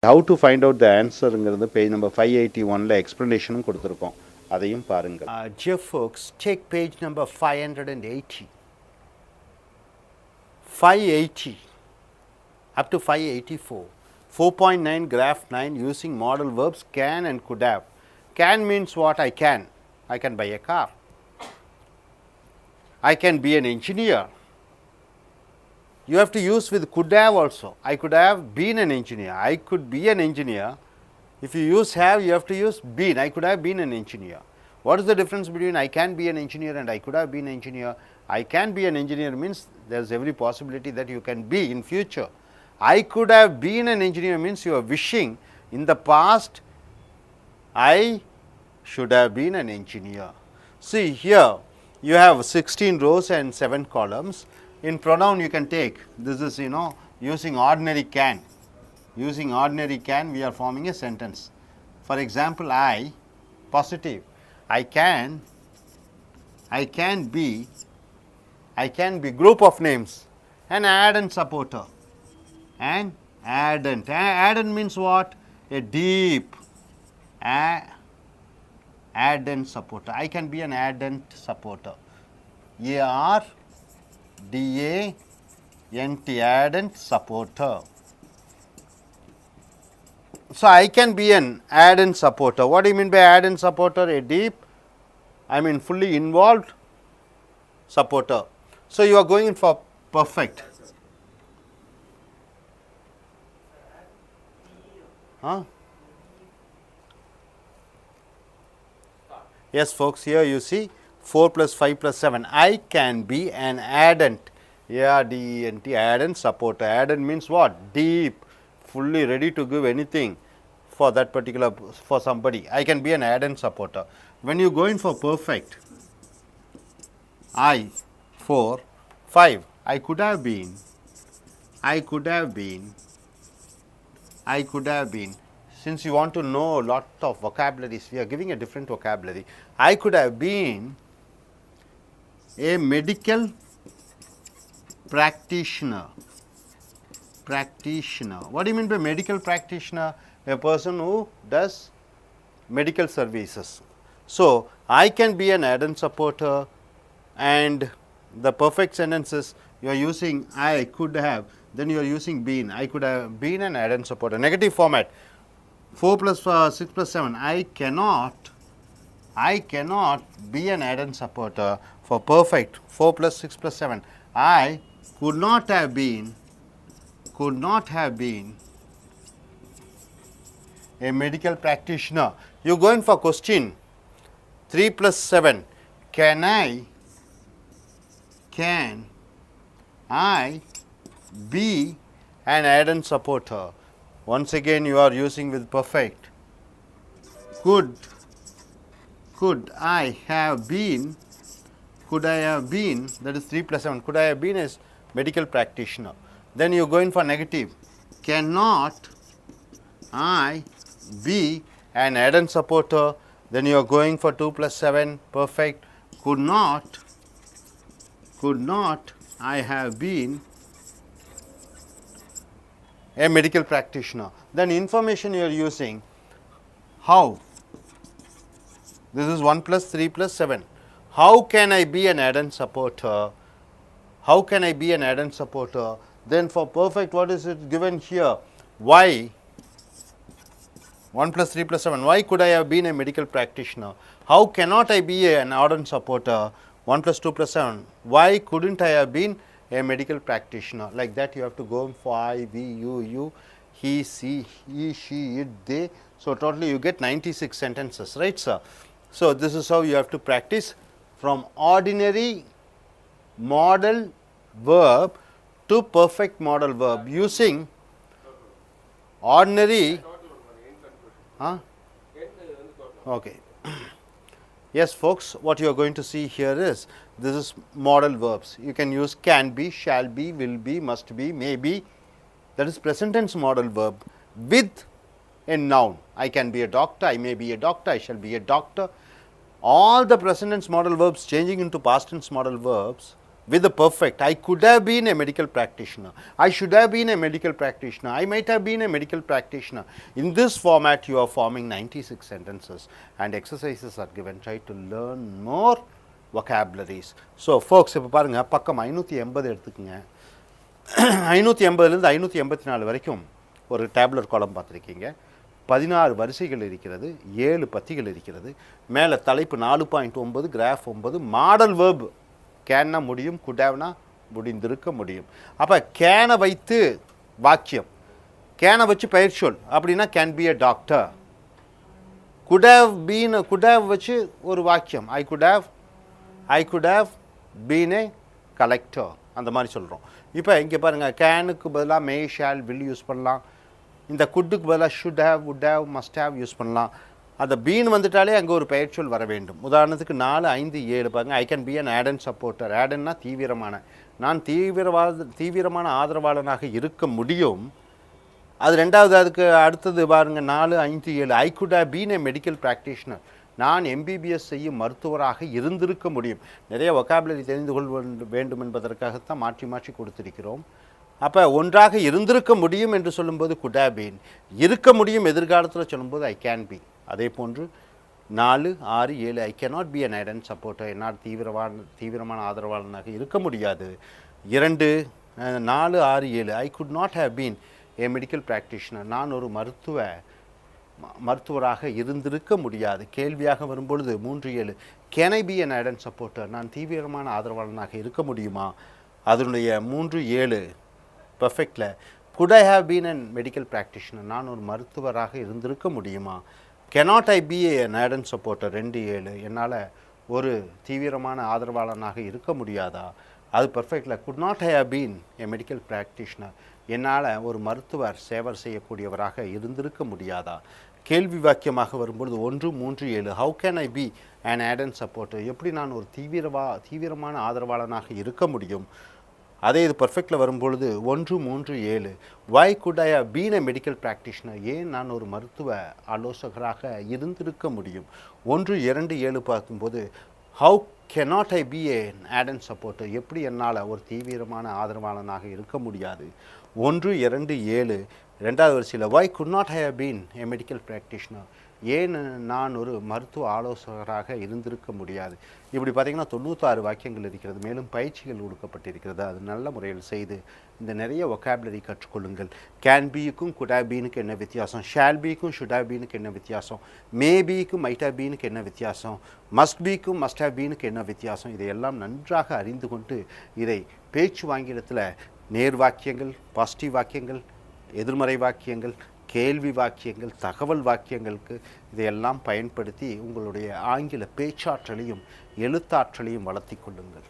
How to find out the answer ங்கிறது page number 581ல எக்ஸ்பிளனேஷனும் கொடுத்துருக்கோம், அதையும் பாருங்கள். Dear folks, take page number 580. 580 up to 584. 4.9 graph 9 using modal verbs can and could have. Can means what? I can. I can buy a car. I can be an engineer. You have to use with could have also. I could have been an engineer. I could be an engineer. If you use have, you have to use been. I could have been an engineer. What is the difference between I can be an engineer and I could have been an engineer? I can be an engineer means there is every possibility that you can be in future. I could have been an engineer means you are wishing in the past I should have been an engineer. See here you have 16 rows and 7 columns. In pronoun you can take, this is using ordinary can. Using ordinary can we are forming a sentence. For example, I positive, I can be group of names, an addend supporter, an addend. Addend means what? A deep addend supporter. I can be an addend supporter. A-R-D-A-N-T, addend supporter. So, I can be an addend supporter. What do you mean by addend supporter? A deep, I mean fully involved supporter. So, you are going in for perfect. Huh? Yes folks, here you see 4 plus 5 plus 7. I can be an addend, A-R-D-E-N-T, addend supporter. Addend means what? Deep, fully ready to give anything for that particular, for somebody. I can be an addend supporter. When you go in for perfect, I, 4, 5, I could have been, since you want to know a lot of vocabularies, we are giving a different vocabulary. I could have been a medical practitioner. What do you mean by medical practitioner? A person who does medical services. So, I can be an addend supporter, and the perfect sentences you are using I could have, then you are using been. I could have been an addend supporter. Negative format. 4 plus 6 plus 7. I cannot be an addend supporter. For perfect, 4 plus 6 plus 7. I could not have been a medical practitioner. You go in for question 3 plus 7. Can I be an addend supporter? Once again you are using with perfect. Could I have been, that is 3 plus 7. Could I have been a medical practitioner? Then you go in for negative. Cannot I be an addend supporter? Then you are going for 2 plus 7. Perfect. Could not I have been a medical practitioner? Then information you are using, how? This is 1 plus 3 plus 7. How can I be an addend supporter? How can I be an addend supporter? Then for perfect, what is it given here? Why? 1 plus 3 plus 7. Why could I have been a medical practitioner? How cannot I be an addend supporter? 1 plus 2 plus 7. Why couldn't I have been a medical practitioner? Like that you have to go for I, we, you, he, she, it, they. So, totally you get 96 sentences, right sir? So, this is how you have to practice from ordinary modal verb to perfect modal verb using ordinary. Okay. Yes folks, what you are going to see here is, this is modal verbs. You can use can be, shall be, will be, must be, may be. That is present tense modal verb with a noun. I can be a doctor, I may be a doctor, I shall be a doctor. All the present tense modal verbs changing into past tense modal verbs with the perfect. I could have been a medical practitioner. I should have been a medical practitioner. I might have been a medical practitioner. In this format, you are forming 96 sentences and exercises are given. Try to learn more vocabularies. So, folks, இப்போ பாருங்க பக்கம் 580 எடுத்துக்கங்க. 580லேருந்து 584 வரைக்கும் ஒரு tabular காலம் பார்த்துருக்கீங்க. 16 வரிசைகள் இருக்கிறது, 7 பத்திகள் இருக்கிறது. மேலே தலைப்பு 4.9, கிராஃப் 9, மாடல் வேர்ப் கேன்னா முடியும், குடாவ்னா முடிந்திருக்க முடியும். அப்போ கேனை வைத்து வாக்கியம், கேனை வச்சு பெயர்ச்சொல் அப்படின்னா கேன் பி எ டாக்டர். குடாவ் வச்சு ஒரு வாக்கியம், I could have been A collector, அந்த மாதிரி சொல்கிறோம். இப்போ இங்கே பாருங்கள், கேனுக்கு பதிலாக மே, ஷால், வில் யூஸ் பண்ணலாம். இந்த குட்டுக்கு பதிலாக should have, would have, must have use பண்ணலாம். அந்த பீன் வந்துட்டாலே அங்கே ஒரு பெயர்ச்சொல் வர வேண்டும். உதாரணத்துக்கு 4, 5, 7 பாருங்க. I can be an ardent supporter. ஆடன்னா தீவிரமான, நான் தீவிரமான ஆதரவாளனாக இருக்க முடியும். அது ரெண்டாவது. அதுக்கு அடுத்தது பாருங்க 4, 5, 7. I good have been a medical practitioner. நான் எம்பிபிஎஸ் செய்யும் மருத்துவராக இருந்திருக்க முடியும். நிறைய வொக்காபுலரி தெரிந்து கொள்ள வேண்டும் என்பதற்காகத்தான் மாற்றி மாற்றி கொடுத்திருக்கிறோம். அப்போ ஒன்றாக இருந்திருக்க முடியும் என்று சொல்லும்போது குட் ஹேவ் பீன், இருக்க முடியும் எதிர்காலத்தில் சொல்லும்போது ஐ கேன் பி. அதே போன்று 4, 6, 7 I cannot be an ardent supporter, என்னால் தீவிரமான ஆதரவாளனாக இருக்க முடியாது. 2, 4, 6, 7 I could not have been a medical practitioner, நான் ஒரு மருத்துவராக இருந்திருக்க முடியாது. கேள்வியாக வரும்பொழுது 3, 7 can I be an ardent supporter, நான் தீவிரமான ஆதரவாளனாக இருக்க முடியுமா? அதனுடைய 3, 7 பர்ஃபெக்டில் could I have been a medical practitioner, நான் ஒரு மருத்துவராக இருந்திருக்க முடியுமா? Cannot I be an ardent supporter 2, 7 என்னால் ஒரு தீவிரமான ஆதரவாளனாக இருக்க முடியாதா? அது பர்ஃபெக்டில் could not I have been a medical practitioner, என்னால் ஒரு மருத்துவர் சேவை செய்யக்கூடியவராக இருந்திருக்க முடியாதா? கேள்வி வாக்கியமாக வரும்பொழுது 1, 3, 7 how can I be an ardent supporter, எப்படி நான் ஒரு தீவிரமான ஆதரவாளனாக இருக்க முடியும்? அதே இது பர்ஃபெக்டில் வரும்பொழுது 1, 3, 7 why could I have been a medical practitioner, ஏன் நான் ஒரு மருத்துவ ஆலோசகராக இருந்திருக்க முடியும்? 1, 2, 7 பார்க்கும்போது how cannot I be a Aden supporter, எப்படி என்னால் ஒரு தீவிரமான ஆதரவாளனாக இருக்க முடியாது? 1, 2, 7 ரெண்டாவது வரிசையில் why could not I have been a medical practitioner, ஏன் நான் ஒரு மருத்துவ ஆலோசகராக இருந்திருக்க முடியாது? இப்படி பார்த்திங்கன்னா 96 வாக்கியங்கள் இருக்கிறது. மேலும் பயிற்சிகள் கொடுக்கப்பட்டிருக்கிறது. அது நல்ல முறையில் செய்து இந்த நிறைய வொக்காபுலரி கற்றுக்கொள்ளுங்கள். கேன் பிக்கும் குட் ஹேவ் பீனுக்கு என்ன வித்தியாசம், ஷால் பிக்கும் ஷுட் ஹேவ் பீனுக்கு என்ன வித்தியாசம், மே பிக்கும் மைட் ஹேவ் பீனுக்கு என்ன வித்தியாசம், மஸ்ட் பிக்கும் மஸ்ட் ஹேவ் பீனுக்கு என்ன வித்தியாசம், இதையெல்லாம் நன்றாக அறிந்து கொண்டு இதை பேச்சு வாங்கிடத்தில் நேர் வாக்கியங்கள், பாசிட்டிவ் வாக்கியங்கள், எதிர்மறை வாக்கியங்கள், கேள்வி வாக்கியங்கள், தகவல் வாக்கியங்களுக்கு இதையெல்லாம் பயன்படுத்தி உங்களுடைய ஆங்கில பேச்சாற்றலையும் எழுத்தாற்றலையும் வளர்த்தி கொள்ளுங்கள்.